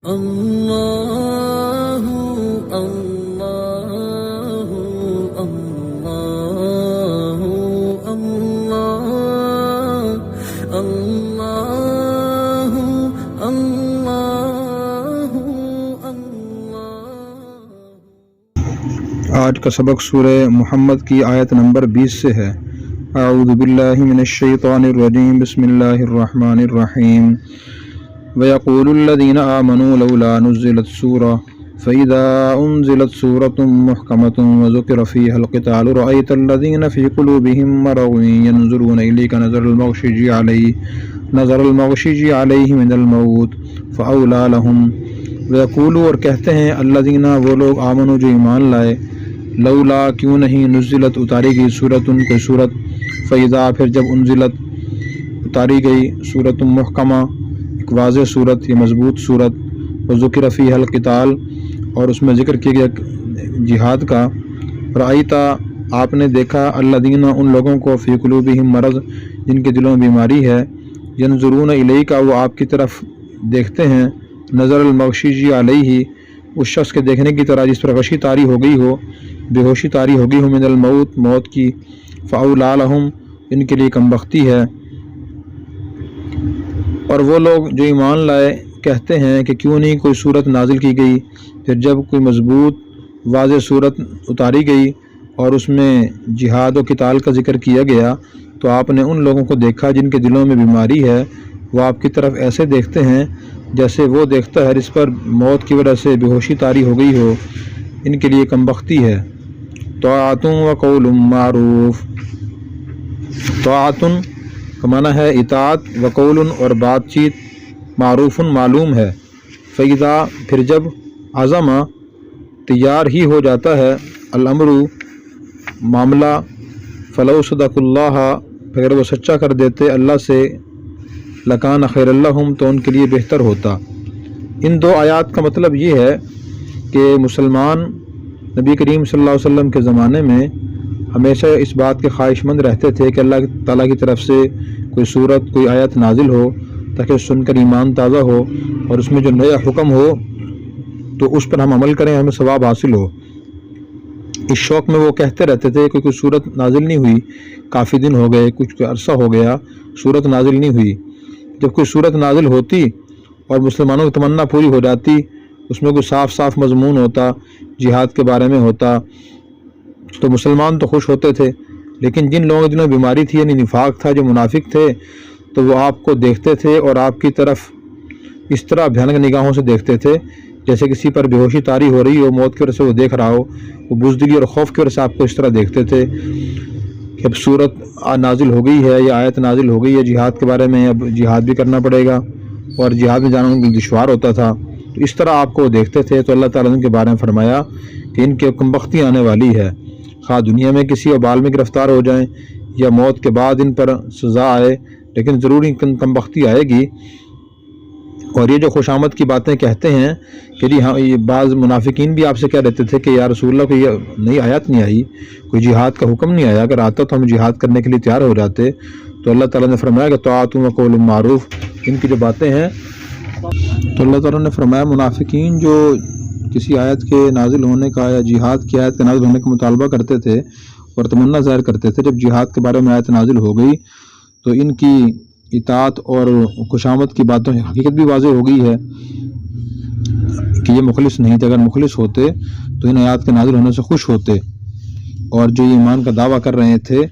اللہ اللہ اللہ اللہ اللہ اللہ اللہ۔ آج کا سبق سورہ محمد کی آیت نمبر 20 سے ہے۔ اعوذ باللہ من الشیطان الرجیم، بسم اللہ الرحمن الرحیم۔ وَيَقُولُ الَّذِينَ آمَنُوا لَوْلَا نُزِّلَتْ سُورَةٌ فَإِذَا أُنزِلَتْ سُورَةٌ مُحْكَمَةٌ وَذُكِرَ فِيهَا الْقِتَالُ رَأَيْتَ الَّذِينَ فِي قُلُوبِهِم مَّرَضٌ يَنظُرُونَ إِلَيْكَ نَظَرَ الْمَغْشِيِّ عَلَيْهِ مِنَ الْمَوْتِ فَأَوْلَىٰ لَهُمْ۔ وَيَقُولُ، اور کہتے ہیں، الَّذِينَ وہ لوگ، آمنوا جو ایمان لائے، لولا کیوں نہیں، نزلت اتاری گئی، سورۃ کوئی سورت، فَإِذَا پھر جب انزلت اتاری گئی، سورۃ محکمہ ایک واضح صورت یا مضبوط صورت، وذکر فیہا القتال اور اس میں ذکر کیا گیا جہاد کا، رأیتا آپ نے دیکھا، الذین ان لوگوں کو، فی قلوبہم مرض جن کے دلوں میں بیماری ہے، ینظرون الیک وہ آپ کی طرف دیکھتے ہیں، نظر المغشی علیہ اس شخص کے دیکھنے کی طرح جس پر غشی طاری ہو گئی ہو، بے ہوشی طاری ہو گئی ہو، من الموت موت کی، فاولی لہم ان کے لیے کم بختی ہے۔ اور وہ لوگ جو ایمان لائے کہتے ہیں کہ کیوں نہیں کوئی صورت نازل کی گئی، پھر جب کوئی مضبوط واضح صورت اتاری گئی اور اس میں جہاد و قتال کا ذکر کیا گیا، تو آپ نے ان لوگوں کو دیکھا جن کے دلوں میں بیماری ہے، وہ آپ کی طرف ایسے دیکھتے ہیں جیسے وہ دیکھتا ہے جس پر موت کی وجہ سے بے ہوشی طاری ہو گئی ہو، ان کے لیے کم بختی ہے۔ طاعۃ و قول معروف، طاعۃ کا معنی ہے اطاعت، وقول اور بات چیت، معروف معلوم ہے، فَإِذَا پھر جب عزم تیار ہی ہو جاتا ہے، الامر معاملہ، فلو صدق اللہ اگر وہ سچا کر دیتے اللہ سے، لکان خیر لہم تو ان کے لیے بہتر ہوتا۔ ان دو آیات کا مطلب یہ ہے کہ مسلمان نبی کریم صلی اللہ علیہ وسلم کے زمانے میں ہمیشہ اس بات کے خواہش مند رہتے تھے کہ اللہ تعالیٰ کی طرف سے کوئی صورت کوئی آیت نازل ہو تاکہ سن کر ایمان تازہ ہو اور اس میں جو نیا حکم ہو تو اس پر ہم عمل کریں، ہمیں ثواب حاصل ہو۔ اس شوق میں وہ کہتے رہتے تھے کہ کوئی صورت نازل نہیں ہوئی، کافی دن ہو گئے، کچھ عرصہ ہو گیا، صورت نازل نہیں ہوئی۔ جب کوئی صورت نازل ہوتی اور مسلمانوں کی تمنا پوری ہو جاتی، اس میں کوئی صاف صاف مضمون ہوتا، جہاد کے بارے میں ہوتا، تو مسلمان تو خوش ہوتے تھے، لیکن جن لوگوں کے دلوں میں بیماری تھی، یعنی نفاق تھا، جو منافق تھے، تو وہ آپ کو دیکھتے تھے اور آپ کی طرف اس طرح بھیانک نگاہوں سے دیکھتے تھے جیسے کسی پر بے ہوشی طاری ہو رہی ہو، موت کی وجہ سے وہ دیکھ رہا ہو، وہ بزدلی اور خوف کی وجہ سے آپ کو اس طرح دیکھتے تھے کہ اب صورت نازل ہو گئی ہے یا آیت نازل ہو گئی ہے جہاد کے بارے میں، اب جہاد بھی کرنا پڑے گا، اور جہاد میں جانا ان کو دشوار ہوتا تھا، تو اس طرح آپ کو دیکھتے تھے۔ تو اللہ تعالیٰ نے ان کے بارے میں فرمایا کہ ان کے کم بختی آنے والی ہے، خواہ دنیا میں کسی وبال میں گرفتار ہو جائیں یا موت کے بعد ان پر سزا آئے، لیکن ضروری کم بختی آئے گی۔ اور یہ جو خوش آمد کی باتیں کہتے ہیں کہ جی ہاں، یہ بعض منافقین بھی آپ سے کہہ رہتے تھے کہ یا رسول اللہ کوئی نئی آیت نہیں آئی، کوئی جہاد کا حکم نہیں آیا، اگر آتا تو ہم جہاد کرنے کے لیے تیار ہو جاتے۔ تو اللہ تعالیٰ نے فرمایا کہ طاعۃ و قول معروف، ان کی جو باتیں ہیں، تو اللہ تعالیٰ نے فرمایا منافقین جو کسی آیت کے نازل ہونے کا یا جہاد کی آیت کے نازل ہونے کا مطالبہ کرتے تھے اور تمنا ظاہر کرتے تھے، جب جہاد کے بارے میں آیت نازل ہو گئی تو ان کی اطاعت اور خوشامد کی باتوں کی حقیقت بھی واضح ہو گئی ہے کہ یہ مخلص نہیں تھے۔ اگر مخلص ہوتے تو ان آیات کے نازل ہونے سے خوش ہوتے، اور جو ایمان کا دعویٰ کر رہے تھے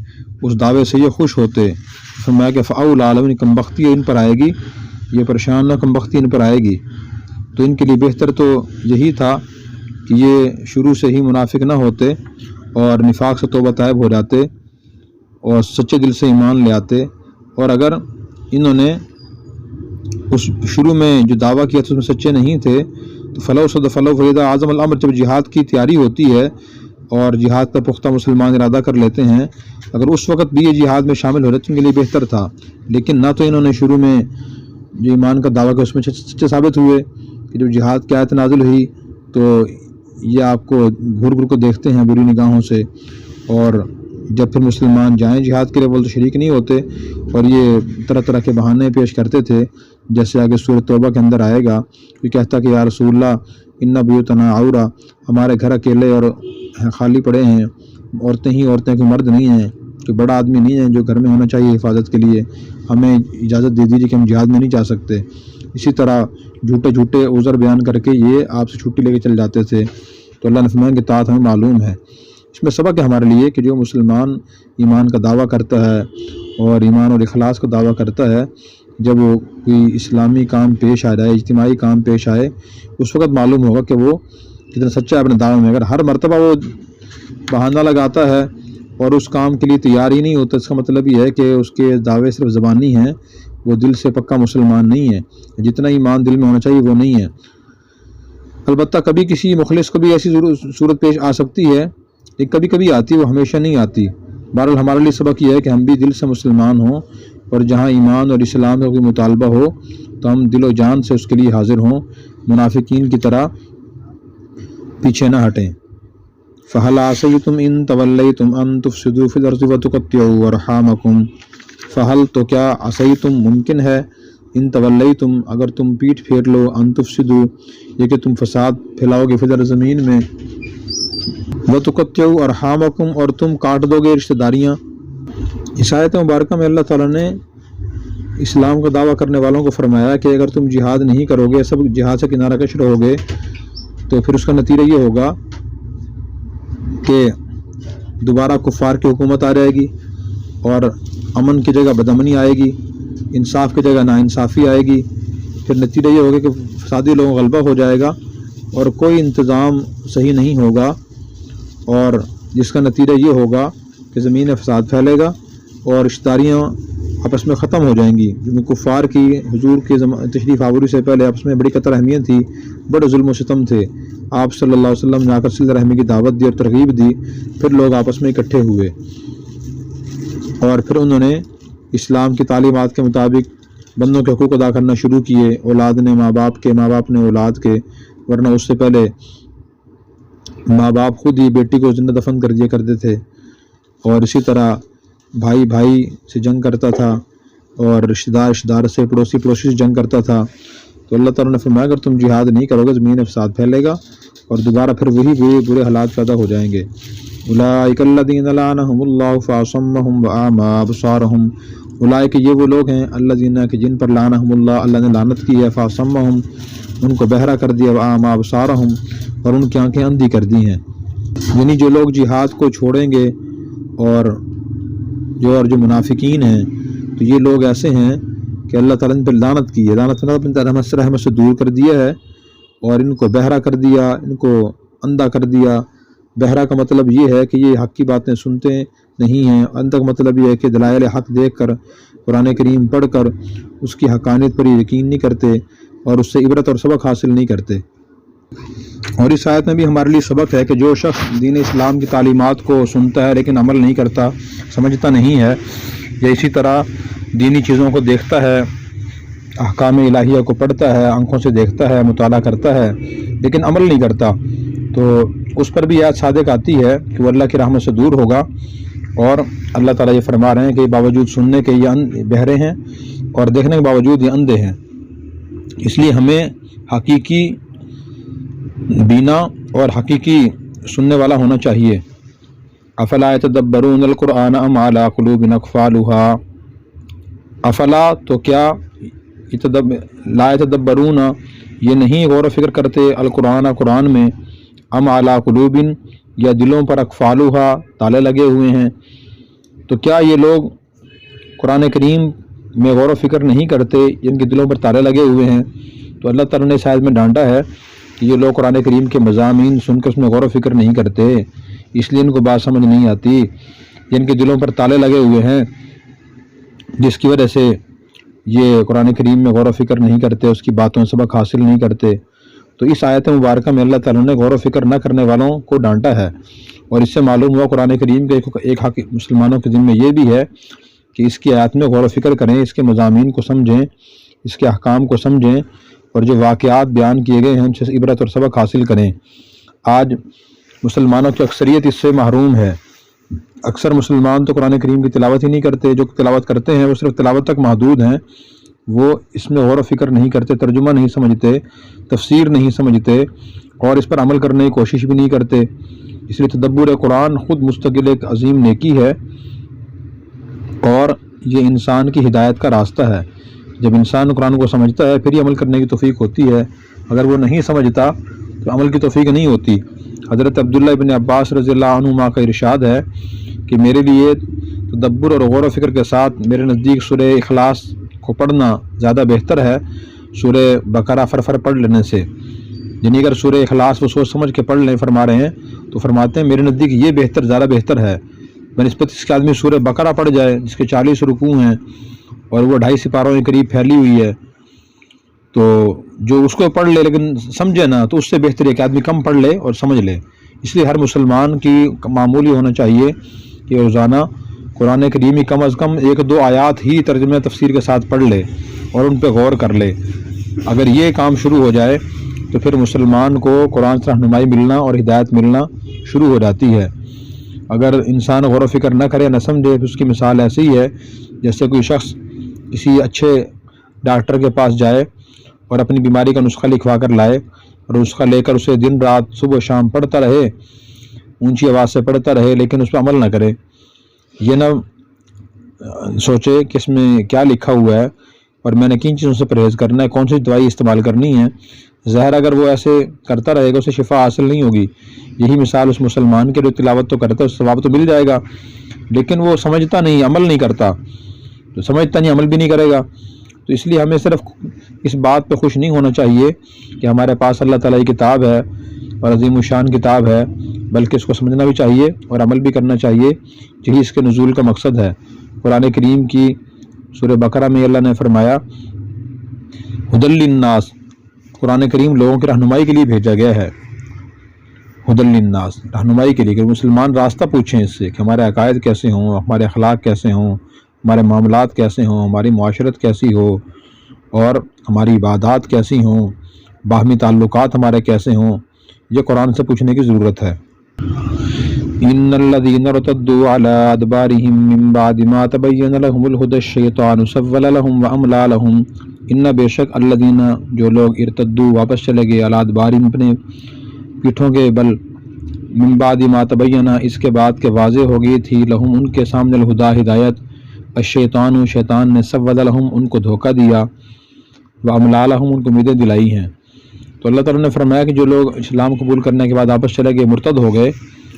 اس دعوے سے یہ خوش ہوتے۔ فرمایا کہ فاولی لہم، کم بختی ان پر آئے گی، یہ پریشان نہ، کم بختی ان پر آئے گی۔ تو ان کے لیے بہتر تو یہی تھا کہ یہ شروع سے ہی منافق نہ ہوتے اور نفاق سے توبہ طائب ہو جاتے اور سچے دل سے ایمان لے آتے، اور اگر انہوں نے اس شروع میں جو دعویٰ کیا تھا اس میں سچے نہیں تھے تو فَإِذَا عَزَمَ الْأَمْرُ، جب جہاد کی تیاری ہوتی ہے اور جہاد کا پختہ مسلمان ارادہ کر لیتے ہیں، اگر اس وقت بھی یہ جہاد میں شامل ہو رہے تو ان کے لیے بہتر تھا۔ لیکن نہ تو انہوں نے شروع میں جو ایمان کا دعویٰ کیا اس میں سچے ثابت ہوئے کہ جب جہاد کی آیت نازل ہوئی تو یہ آپ کو گھر گھر کو دیکھتے ہیں بری نگاہوں سے، اور جب پھر مسلمان جائیں جہاد کے لیے، وہ تو شریک نہیں ہوتے، اور یہ طرح طرح کے بہانے پیش کرتے تھے، جیسے آگے سورۃ توبہ کے اندر آئے گا کہ کہتا کہ یا رسول اللہ ان بیوتنا عورہ، ہمارے گھر اکیلے اور خالی پڑے ہیں، عورتیں ہی عورتیں، کوئی مرد نہیں ہیں، کوئی بڑا آدمی نہیں ہے جو گھر میں ہونا چاہیے حفاظت کے لیے، ہمیں اجازت دے دیجیے کہ ہم جہاد میں نہیں جا سکتے۔ اسی طرح جھوٹے عذر بیان کر کے یہ آپ سے چھٹی لے کے چل جاتے تھے۔ تو اللہ نے فرمایا کہ اطاعت ہمیں معلوم ہے۔ اس میں سبق ہے ہمارے لیے کہ جو مسلمان ایمان کا دعویٰ کرتا ہے اور ایمان اور اخلاص کا دعویٰ کرتا ہے، جب وہ کوئی اسلامی کام پیش آ جائے، اجتماعی کام پیش آئے، اس وقت معلوم ہوگا کہ وہ کتنا سچا ہے اپنے دعوے میں۔ اگر ہر مرتبہ وہ بہانہ لگاتا ہے اور اس کام کے لیے تیار ہی نہیں ہوتا، اس کا مطلب یہ ہے کہ اس کے دعوے صرف زبانی ہیں، وہ دل سے پکا مسلمان نہیں ہے، جتنا ایمان دل میں ہونا چاہیے وہ نہیں ہے۔ البتہ کبھی کسی مخلص کو بھی ایسی صورت پیش آ سکتی ہے، لیکن کبھی کبھی آتی ہے، وہ ہمیشہ نہیں آتی۔ بہرحال ہمارے لیے سبق یہ ہے کہ ہم بھی دل سے مسلمان ہوں، اور جہاں ایمان اور اسلام کا کوئی مطالبہ ہو تو ہم دل و جان سے اس کے لیے حاضر ہوں، منافقین کی طرح پیچھے نہ ہٹیں۔ فَهَلْ عَصَيْتُمْ إِن تَوَلَّيْتُمْ أَن تُفْسِدُوا فِي الْأَرْضِ وَتُقَطِّعُوا أَرْحَامَكُمْ فَهَلْ تو کیا عصیتم ممکن ہے، ان تولیتم اگر تم پیٹھ پھیر لو، ان تفسدوا یہ کہ تم فساد پھیلاؤ گے، فی الارض زمین میں، وتقطعوا ارحامکم اور تم کاٹ دو گے رشتہ داریاں۔ اس آیت مبارکہ میں اللہ تعالیٰ نے اسلام کا دعویٰ کرنے والوں کو فرمایا کہ اگر تم جہاد نہیں کرو گے، سب جہاد سے کنارہ کش رہو گے، تو پھر اس کا نتیجہ یہ ہوگا کہ دوبارہ کفار کی حکومت آ جائے گی، اور امن کی جگہ بدامنی آئے گی، انصاف کی جگہ ناانصافی آئے گی۔ پھر نتیجہ یہ ہوگا کہ فسادی لوگوں کا غلبہ ہو جائے گا، اور کوئی انتظام صحیح نہیں ہوگا، اور جس کا نتیجہ یہ ہوگا کہ زمین میں فساد پھیلے گا اور رشتہ داریاں آپس میں ختم ہو جائیں گی۔ کیونکہ کفار کی حضور کے تشریف آوری سے پہلے آپس میں بڑی قطع رحمیت تھی، بڑے ظلم و ستم تھے۔ آپ صلی اللہ علیہ وسلم نے آ کر صلہ رحمی کی دعوت دی اور ترغیب دی، پھر لوگ آپس میں اکٹھے ہوئے، اور پھر انہوں نے اسلام کی تعلیمات کے مطابق بندوں کے حقوق ادا کرنا شروع کیے، اولاد نے ماں باپ کے، ماں باپ نے اولاد کے، ورنہ اس سے پہلے ماں باپ خود ہی بیٹی کو زندہ دفن کر دیا کرتے تھے، اور اسی طرح بھائی بھائی سے جنگ کرتا تھا، اور رشتہ دار سے، پڑوسی سے جنگ کرتا تھا۔ تو اللہ تعالیٰ نے فرمایا اگر تم جہاد نہیں کرو گے، زمین میں فساد پھیلے گا، اور دوبارہ پھر وہی برے حالات پیدا ہو جائیں گے۔ اولئک الذین لعنہم اللہ فاصمہم واعمی ابصارہم، اولئک یہ وہ لوگ ہیں الذین کہ جن پر لعنہم اللہ نے لعنت کی ہے، فاصمہم ان کو بہرا کر دیا، واعمی ابصارہم اور ان کی آنکھیں اندھی کر دی ہیں۔ یعنی جو لوگ جہاد کو چھوڑیں گے اور جو منافقین ہیں، تو یہ لوگ ایسے ہیں کہ اللہ تعالیٰ نے پر لعنت کی ہے، لعنت رحمت سے دور کر دیا ہے، اور ان کو بہرا کر دیا، ان کو اندھا کر دیا۔ بہرا کا مطلب یہ ہے کہ یہ حق کی باتیں سنتے نہیں ہیں، اندھا کا مطلب یہ ہے کہ دلائل حق دیکھ کر، قرآن کریم پڑھ کر اس کی حقانیت پر یقین نہیں کرتے، اور اس سے عبرت اور سبق حاصل نہیں کرتے۔ اور اس آیت میں بھی ہمارے لیے سبق ہے کہ جو شخص دین اسلام کی تعلیمات کو سنتا ہے لیکن عمل نہیں کرتا، سمجھتا نہیں ہے، یا اسی طرح دینی چیزوں کو دیکھتا ہے، احکام الہیہ کو پڑھتا ہے، آنکھوں سے دیکھتا ہے، مطالعہ کرتا ہے، لیکن عمل نہیں کرتا، تو اس پر بھی آیت صادق آتی ہے کہ وہ اللہ کی رحمت سے دور ہوگا۔ اور اللہ تعالیٰ یہ فرما رہے ہیں کہ باوجود سننے کے یہ بہرے ہیں، اور دیکھنے کے باوجود یہ اندھے ہیں۔ اس لیے ہمیں حقیقی بینا اور حقیقی سننے والا ہونا چاہیے۔ افلا یتدبرون القرآن ام علی قلوب اقفالها، افلا تو کیا لا یتدبرون یہ نہیں غور و فکر کرتے، قرآن میں، ام علی قلوب یا دلوں پر اقفالها تالے لگے ہوئے ہیں۔ تو کیا یہ لوگ قرآن کریم میں غور و فکر نہیں کرتے، ان کے دلوں پر تالے لگے ہوئے ہیں؟ تو اللہ تعالیٰ نے شاید میں ڈانٹا ہے کہ یہ لوگ قرآن کریم کے مضامین سن کر اس میں غور و فکر نہیں کرتے، اس لیے ان کو بات سمجھ نہیں آتی، ان کے دلوں پر تالے لگے ہوئے ہیں، جس کی وجہ سے یہ قرآن کریم میں غور و فکر نہیں کرتے، اس کی باتوں سے سبق حاصل نہیں کرتے۔ تو اس آیت مبارکہ میں اللہ تعالیٰ نے غور و فکر نہ کرنے والوں کو ڈانٹا ہے، اور اس سے معلوم ہوا قرآن کریم کے ایک حق مسلمانوں کے ذمہ یہ بھی ہے کہ اس کی آیات میں غور و فکر کریں، اس کے مضامین کو سمجھیں، اس کے احکام کو سمجھیں، اور جو واقعات بیان کیے گئے ہیں ان سے عبرت اور سبق حاصل کریں۔ آج مسلمانوں کی اکثریت اس سے محروم ہے۔ اکثر مسلمان تو قرآن کریم کی تلاوت ہی نہیں کرتے، جو تلاوت کرتے ہیں وہ صرف تلاوت تک محدود ہیں، وہ اس میں غور و فکر نہیں کرتے، ترجمہ نہیں سمجھتے، تفسیر نہیں سمجھتے اور اس پر عمل کرنے کی کوشش بھی نہیں کرتے۔ اس لیے تدبر قرآن خود مستقل ایک عظیم نیکی ہے اور یہ انسان کی ہدایت کا راستہ ہے۔ جب انسان قرآن کو سمجھتا ہے پھر ہی عمل کرنے کی توفیق ہوتی ہے، اگر وہ نہیں سمجھتا تو عمل کی توفیق نہیں ہوتی۔ حضرت عبداللہ ابن عباس رضی اللہ عنہما کا ارشاد ہے کہ میرے لیے تدبر اور غور و فکر کے ساتھ میرے نزدیک سورہ اخلاص کو پڑھنا زیادہ بہتر ہے سورہ بقرہ فر پڑھ لینے سے۔ یعنی اگر سورہ اخلاص وہ سوچ سمجھ کے پڑھ لیں فرما رہے ہیں تو فرماتے ہیں میرے نزدیک یہ بہتر، زیادہ بہتر ہے بنسبت اس کے آدمی سورہ بقرہ پڑھ جائے جس کے 40 رکوع ہیں اور وہ 2.5 سپاروں کے قریب پھیلی ہوئی ہے، تو جو اس کو پڑھ لے لیکن سمجھے نہ تو اس سے بہتر ہے کہ آدمی کم پڑھ لے اور سمجھ لے۔ اس لیے ہر مسلمان کی معمولی ہونا چاہیے کہ روزانہ قرآن کریم کم از کم 1-2 آیات ہی ترجمہ تفسیر کے ساتھ پڑھ لے اور ان پہ غور کر لے۔ اگر یہ کام شروع ہو جائے تو پھر مسلمان کو قرآن سے رہنمائی ملنا اور ہدایت ملنا شروع ہو جاتی ہے۔ اگر انسان غور و فکر نہ کرے، نہ سمجھے، تو اس کی مثال ایسی ہی ہے جیسے کوئی شخص کسی اچھے ڈاکٹر کے پاس جائے اور اپنی بیماری کا نسخہ لکھوا کر لائے اور نسخہ لے کر اسے دن رات صبح شام پڑھتا رہے، اونچی آواز سے پڑھتا رہے، لیکن اس پہ عمل نہ کرے، یہ نہ سوچے کہ اس میں کیا لکھا ہوا ہے اور میں نے کن چیزوں سے پرہیز کرنا ہے، کون سی دوائی استعمال کرنی ہے، ظاہر اگر وہ ایسے کرتا رہے گا اسے شفا حاصل نہیں ہوگی۔ یہی مثال اس مسلمان کے جو تلاوت تو کرتا ہے اس ثواب تو مل جائے گا، لیکن وہ سمجھتا نہیں، عمل نہیں کرتا، تو سمجھتا نہیں عمل بھی نہیں کرے گا۔ تو اس لیے ہمیں صرف اس بات پہ خوش نہیں ہونا چاہیے کہ ہمارے پاس اللہ تعالیٰ کی کتاب ہے اور عظیم الشان کتاب ہے، بلکہ اس کو سمجھنا بھی چاہیے اور عمل بھی کرنا چاہیے۔ یہی اس کے نزول کا مقصد ہے۔ قرآن کریم کی سورہ بقرہ میں اللہ نے فرمایا ھدی للناس، قرآن کریم لوگوں کی رہنمائی کے لیے بھیجا گیا ہے۔ ھدی للناس، رہنمائی کے لیے کہ مسلمان راستہ پوچھیں اس سے کہ ہمارے عقائد کیسے ہوں، ہمارے اخلاق کیسے ہوں، ہمارے معاملات کیسے ہوں، ہماری معاشرت کیسی ہو اور ہماری عبادات کیسی ہوں، باہمی تعلقات ہمارے کیسے ہوں، یہ قرآن سے پوچھنے کی ضرورت ہے۔ ان الذين ارتدوا على ادبارهم من بعد ما تبين لهم الهدى الشيطان سول لهم واملى لهم، ان بے شک الذين جو لوگ ارتدوا واپس چلے گئے على ادبارهم اپنے پیٹھوں کے بل، من بعد ما تبین اس کے بعد کہ واضح ہو گئی تھی، لہم ان کے سامنے الہدا ہدایت، الشیطان شیطان نے سول لہم ان کو دھوکہ دیا، واملا لہم ان کو امیدیں دلائی ہیں۔ تو اللہ تعالیٰ نے فرمایا کہ جو لوگ اسلام قبول کرنے کے بعد واپس چلے گئے، مرتد ہو گئے،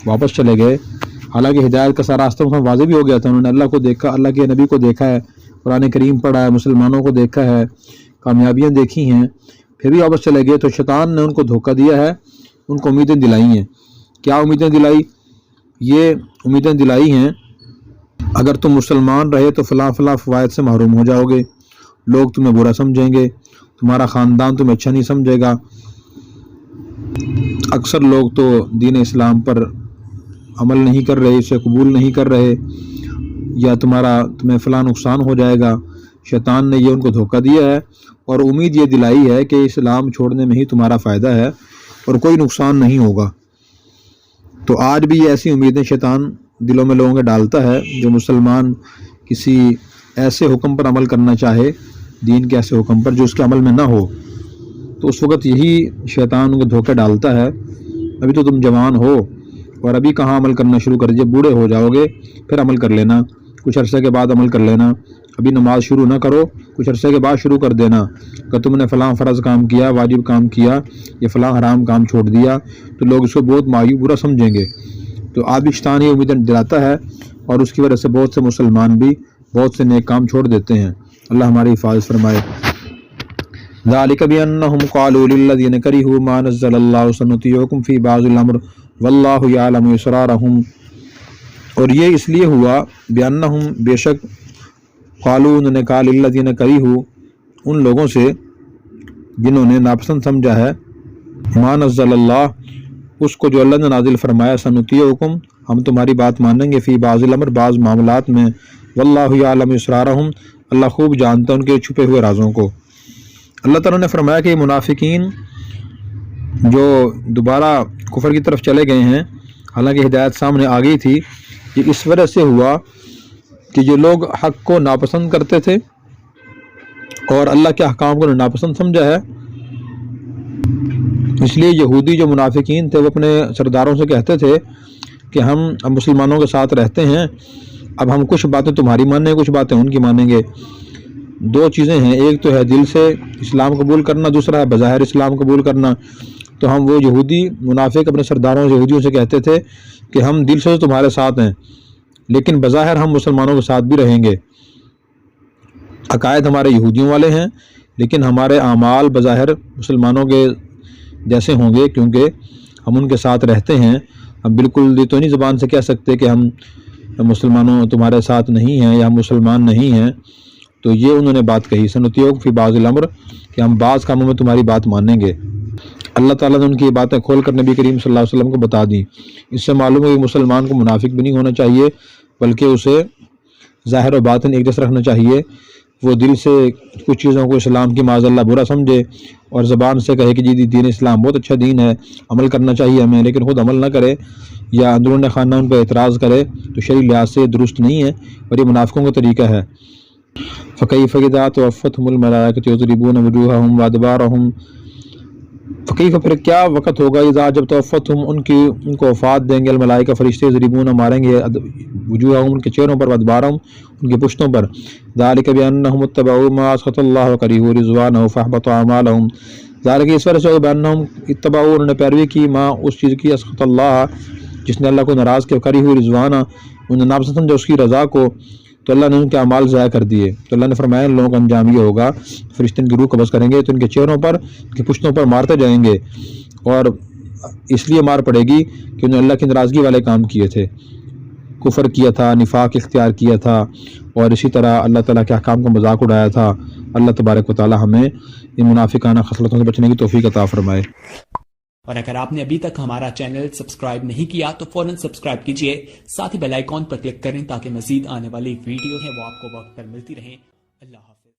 واپس چلے گئے، حالانکہ ہدایت کا سارا راستہ واضح بھی ہو گیا تھا، انہوں نے اللہ کو دیکھا، اللہ کے نبی کو دیکھا ہے، قرآن کریم پڑھا ہے، مسلمانوں کو دیکھا ہے، کامیابیاں دیکھی ہیں، پھر بھی واپس چلے گئے، تو شیطان نے ان کو دھوکہ دیا ہے، ان کو امیدیں دلائی ہیں۔ کیا امیدیں دلائی؟ یہ امیدیں دلائی ہیں اگر تم مسلمان رہے تو فلاں فلاں فوائد سے محروم ہو جاؤ گے، لوگ تمہیں برا سمجھیں گے، تمہارا خاندان تمہیں اچھا نہیں سمجھے گا۔ اکثر لوگ تو دین اسلام پر عمل نہیں کر رہے، اسے قبول نہیں کر رہے، یا تمہیں فلاں نقصان ہو جائے گا۔ شیطان نے یہ ان کو دھوکہ دیا ہے اور امید یہ دلائی ہے کہ اسلام چھوڑنے میں ہی تمہارا فائدہ ہے اور کوئی نقصان نہیں ہوگا۔ تو آج بھی یہ ایسی امیدیں شیطان دلوں میں لوگوں کے ڈالتا ہے، جو مسلمان کسی ایسے حکم پر عمل کرنا چاہے، دین کے ایسے حکم پر جو اس کے عمل میں نہ ہو، تو اس وقت یہی شیطان ان کو دھوکہ ڈالتا ہے، ابھی تو تم جوان ہو اور ابھی کہاں عمل کرنا شروع کر دیجیے، بوڑھے ہو جاؤ گے پھر عمل کر لینا، کچھ عرصے کے بعد عمل کر لینا، ابھی نماز شروع نہ کرو، کچھ عرصے کے بعد شروع کر دینا، کہ تم نے فلاں فرض کام کیا، واجب کام کیا، یہ فلاں حرام کام چھوڑ دیا، تو لوگ اس کو بہت مایوب برا سمجھیں گے۔ تو آج شیطان یہ امیدیں دلاتا ہے اور اس کی وجہ سے بہت سے مسلمان بھی بہت سے نیک کام چھوڑ دیتے ہیں۔ اللہ ہماری حفاظت فرمائے۔ ذالک بأنہم قالوا للذین کرہوا ما نزل اللہ سنطیعکم فی بعض الامر واللہ یعلم اسرارہم، اور یہ اس لیے ہوا بأنہم بے شک قالوا انہوں نے کہا للذین کرہوا ان لوگوں سے جنہوں نے ناپسند سمجھا ہے، ما نزل اللہ اس کو جو اللہ نے نازل فرمایا، سنطیعکم ہم تمہاری بات مانیں گے، فی بعض الامر بعض معاملات میں، واللہ یعلم اسرارہم اللہ خوب جانتا ان کے چھپے ہوئے رازوں کو۔ اللہ تعالیٰ نے فرمایا کہ یہ منافقین جو دوبارہ کفر کی طرف چلے گئے ہیں، حالانکہ ہدایت سامنے آ گئی تھی، یہ اس وجہ سے ہوا کہ جو لوگ حق کو ناپسند کرتے تھے اور اللہ کے احکام کو ناپسند سمجھا ہے، اس لیے یہودی جو منافقین تھے وہ اپنے سرداروں سے کہتے تھے کہ ہم اب مسلمانوں کے ساتھ رہتے ہیں، اب ہم کچھ باتیں تمہاری مانیں گے، کچھ باتیں ان کی مانیں گے۔ دو چیزیں ہیں، ایک تو ہے دل سے اسلام قبول کرنا، دوسرا ہے بظاہر اسلام قبول کرنا۔ تو ہم وہ یہودی منافق اپنے سرداروں یہودیوں سے کہتے تھے کہ ہم دل سے تمہارے ساتھ ہیں لیکن بظاہر ہم مسلمانوں کے ساتھ بھی رہیں گے۔ عقائد ہمارے یہودیوں والے ہیں لیکن ہمارے اعمال بظاہر مسلمانوں کے جیسے ہوں گے کیونکہ ہم ان کے ساتھ رہتے ہیں۔ ہم بالکل یہ تو نہیں زبان سے کہہ سکتے کہ ہم مسلمانوں تمہارے ساتھ نہیں ہیں یا ہم مسلمان نہیں ہیں۔ تو یہ انہوں نے بات کہی، سنتیوگ فی بعض الامر، کہ ہم بعض کاموں میں تمہاری بات مانیں گے۔ اللہ تعالیٰ نے ان کی یہ باتیں کھول کر نبی کریم صلی اللہ علیہ وسلم کو بتا دیں۔ اس سے معلوم ہے کہ مسلمان کو منافق بھی نہیں ہونا چاہیے بلکہ اسے ظاہر و باطن ایک جیسا رکھنا چاہیے۔ وہ دل سے کچھ چیزوں کو اسلام کی معاذ اللہ برا سمجھے اور زبان سے کہے کہ جی دین اسلام بہت اچھا دین ہے، عمل کرنا چاہیے ہمیں، لیکن خود عمل نہ کرے یا اندرون خانہ ان پہ اعتراض کرے تو شرعی لحاظ سے درست نہیں ہے اور یہ منافقوں کا طریقہ ہے۔ فَكَيْفَ إِذَا تَوَفَّتْهُمُ الْمَلَائِكَةُ يَضْرِبُونَ وُجُوهَهُمْ وَأَدْبَارَهُم، فَكَيْفَ پھر کیا وقت ہوگا اذا جب توفتہم ان کو وفات دیں گے الملائکہ فرشتے، یضربون ماریں گے وجوہہم ان کے چہروں پر، وادبارہم ان کے پشتوں پر، ذالک بانہم اتبعوا ما اسخط اللہ وکرہوا رضوانہ فاحبط اعمالہم، ذالک اس وجہ سے بانہم اتبعوا انہوں نے پیروی کی ما اس چیز کی اسخط اللہ جس نے اللہ کو ناراض کیا، وکرہوا رضوانہ انہوں نے ناپسند سمجھا اس کی رضا کو، تو اللہ نے ان کے اعمال ضائع کر دیے۔ تو اللہ نے فرمایا ان لوگوں کا انجام یہ ہوگا فرشتے ان کی روح قبض کریں گے تو ان کے چہروں پر ان کی پشتوں پر مارتے جائیں گے، اور اس لیے مار پڑے گی کہ انہوں نے اللہ کی ناراضگی والے کام کیے تھے، کفر کیا تھا، نفاق اختیار کیا تھا اور اسی طرح اللہ تعالیٰ کے احکام کا مذاق اڑایا تھا۔ اللہ تبارک و تعالیٰ ہمیں ان منافقانہ خصلتوں سے بچنے کی توفیق عطا فرمائے۔ اور اگر آپ نے ابھی تک ہمارا چینل سبسکرائب نہیں کیا تو فوراً سبسکرائب کیجئے، ساتھ ہی بیل آئیکن پر کلک کریں تاکہ مزید آنے والی ویڈیو ہیں وہ آپ کو وقت پر ملتی رہیں۔ اللہ حافظ۔